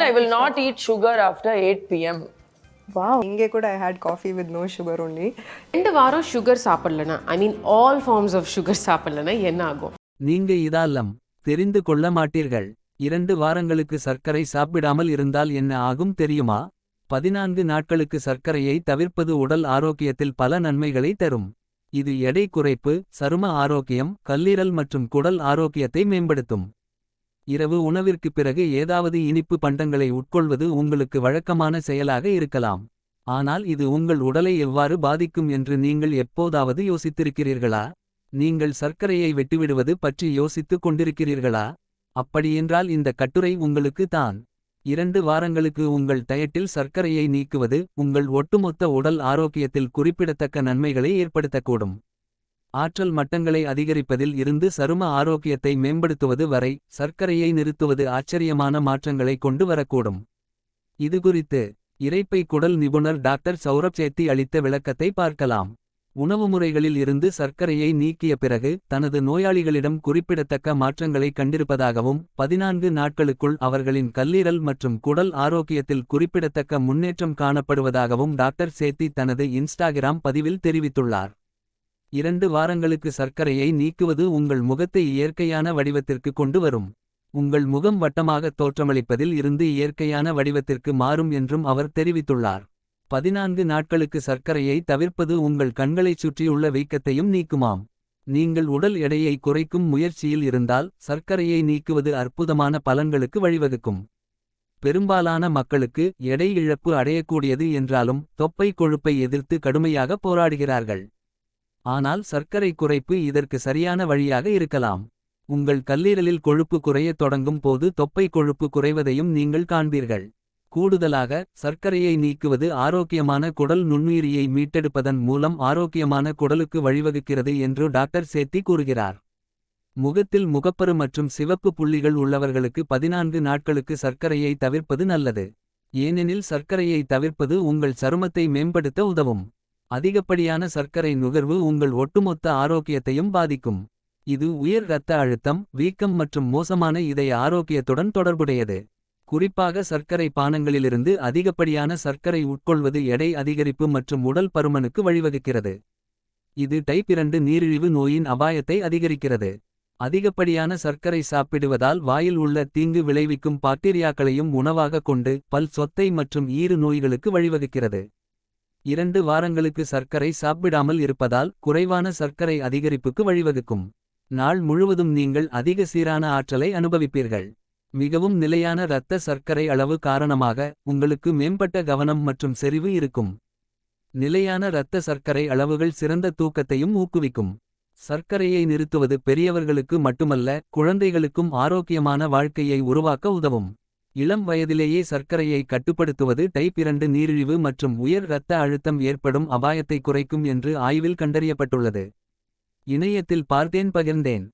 I will not eat sugar after 8 p.m. Wow. இங்கே கூட I had coffee with no sugar only. 2 வாரம் sugar சாப்பிடலனா, I mean all forms of sugar சாப்பிடலனா என்ன ஆகும்? நீங்க இதெல்லாம் தெரிந்து கொள்ள மாட்டீர்கள். 2 வாரங்களுக்கு சர்க்கரை சாப்பிடாமல் இருந்தால் என்ன ஆகும் தெரியுமா? 14 நாட்களுக்கு சர்க்கரையை தவிர்ப்பது உடல் ஆரோக்கியத்தில் பல நன்மைகளை தரும். இது எடை குறைப்பு, சரும ஆரோக்கியம், கல்லீரல் மற்றும் குடல் ஆரோக்கியத்தை மேம்படுத்தும். இரவு உணவிற்கு பிறகு ஏதாவது இனிப்பு பண்டங்களை உட்கொள்வது உங்களுக்கு வழக்கமான செயலாக இருக்கலாம். ஆனால் இது உங்கள் உடலை எவ்வாறு பாதிக்கும் என்று நீங்கள் எப்போதாவது யோசித்திருக்கிறீர்களா? நீங்கள் சர்க்கரையை வெட்டிவிடுவது பற்றி யோசித்துக் கொண்டிருக்கிறீர்களா? அப்படியென்றால் இந்த கட்டுரை உங்களுக்கு தான். 2 வாரங்களுக்கு உங்கள் டயட்டில் சர்க்கரையை நீக்குவது உங்கள் ஒட்டுமொத்த உடல் ஆரோக்கியத்தில் குறிப்பிடத்தக்க நன்மைகளை ஏற்படுத்தக்கூடும். ஆற்றல் மட்டங்களை அதிகரிப்பதில் இருந்து சரும ஆரோக்கியத்தை மேம்படுத்துவது வரை சர்க்கரையை நிறுத்துவது ஆச்சரியமான மாற்றங்களை கொண்டு வரக்கூடும். இதுகுறித்து இரைப்பை குடல் நிபுணர் டாக்டர் சௌரப் சேத்தி அளித்த விளக்கத்தை பார்க்கலாம். உணவுமுறைகளில் இருந்து சர்க்கரையை நீக்கிய பிறகு தனது நோயாளிகளிடம் குறிப்பிடத்தக்க மாற்றங்களை கண்டிருப்பதாகவும் 14 நாட்களுக்குள் அவர்களின் கல்லீரல் மற்றும் குடல் ஆரோக்கியத்தில் குறிப்பிடத்தக்க முன்னேற்றம் காணப்படுவதாகவும் டாக்டர் சேத்தி தனது இன்ஸ்டாகிராம் பதிவில் தெரிவித்துள்ளார். 2 வாரங்களுக்கு சர்க்கரையை நீக்குவது உங்கள் முகத்தை இயற்கையான வடிவத்திற்கு கொண்டு வரும். உங்கள் முகம் வட்டமாக தோற்றமளிப்பதில் இருந்து இயற்கையான வடிவத்திற்கு மாறும் என்றும் அவர் தெரிவித்துள்ளார். 14 நாட்களுக்கு சர்க்கரையை தவிர்ப்பது உங்கள் கண்களைச் சுற்றியுள்ள வீக்கத்தையும் நீக்குமாம். நீங்கள் உடல் எடையை குறைக்கும் முயற்சியில் இருந்தால் சர்க்கரையை நீக்குவது அற்புதமான பலன்களுக்கு வழிவகுக்கும். பெரும்பாலான மக்களுக்கு எடை இழப்பு அடையக்கூடியது என்றாலும் தொப்பை கொழுப்பை எதிர்த்து கடுமையாக போராடுகிறார்கள். ஆனால் சர்க்கரை குறைப்பு இதற்கு சரியான வழியாக இருக்கலாம். உங்கள் கல்லீரலில் கொழுப்பு குறையத் தொடங்கும் போது தொப்பை கொழுப்பு குறைவதையும் நீங்கள் காண்பீர்கள். கூடுதலாக சர்க்கரையை நீக்குவது ஆரோக்கியமான குடல் நுண்ணுயிரியை மீட்டெடுப்பதன் மூலம் ஆரோக்கியமான குடலுக்கு வழிவகுக்கிறது என்று டாக்டர் சேத்தி கூறுகிறார். முகத்தில் முகப்பரு மற்றும் சிவப்பு புள்ளிகள் உள்ளவர்களுக்கு 14 நாட்களுக்கு சர்க்கரையை தவிர்ப்பது நல்லது. ஏனெனில் சர்க்கரையை தவிர்ப்பது உங்கள் சருமத்தை மேம்படுத்த உதவும். அதிகப்படியான சர்க்கரை நுகர்வு உங்கள் ஒட்டுமொத்த ஆரோக்கியத்தையும் பாதிக்கும். இது உயர் இரத்த அழுத்தம், வீக்கம் மற்றும் மோசமான இதய ஆரோக்கியத்துடன் தொடர்புடையது. குறிப்பாக சர்க்கரை பானங்களிலிருந்து அதிகப்படியான சர்க்கரை உட்கொள்வது எடை அதிகரிப்பு மற்றும் உடல் பருமனுக்கு வழிவகுக்கிறது. இது டைப் 2 நீரிழிவு நோயின் அபாயத்தை அதிகரிக்கிறது. அதிகப்படியான சர்க்கரை சாப்பிடுவதால் வாயில் உள்ள தீங்கு விளைவிக்கும் பாக்டீரியாக்களையும் உணவாக கொண்டு பல் சொத்தை மற்றும் ஈறு நோய்களுக்கு வழிவகுக்கிறது. 2 வாரங்களுக்கு சர்க்கரை சாப்பிடாமல் இருப்பதால் குறைவான சர்க்கரை அதிகரிப்புக்கு வழிவகுக்கும். நாள் முழுவதும் நீங்கள் அதிக சீரான ஆற்றலை அனுபவிப்பீர்கள். மிகவும் நிலையான இரத்த சர்க்கரை அளவு காரணமாக உங்களுக்கு மேம்பட்ட கவனம் மற்றும் செறிவு இருக்கும். நிலையான இரத்த சர்க்கரை அளவுகள் சிறந்த தூக்கத்தையும் ஊக்குவிக்கும். சர்க்கரையை நிறுத்துவது பெரியவர்களுக்கு மட்டுமல்ல, குழந்தைகளுக்கும் ஆரோக்கியமான வாழ்க்கையை உருவாக்க உதவும். இளம் வயதிலேயே சர்க்கரையை கட்டுப்படுத்துவது டைப் 2 நீரிழிவு மற்றும் உயர் இரத்த அழுத்தம் ஏற்படும் அபாயத்தை குறைக்கும் என்று ஆய்வில் கண்டறியப்பட்டுள்ளது. இணையத்தில் பார்த்தேன், பகிர்ந்தேன்.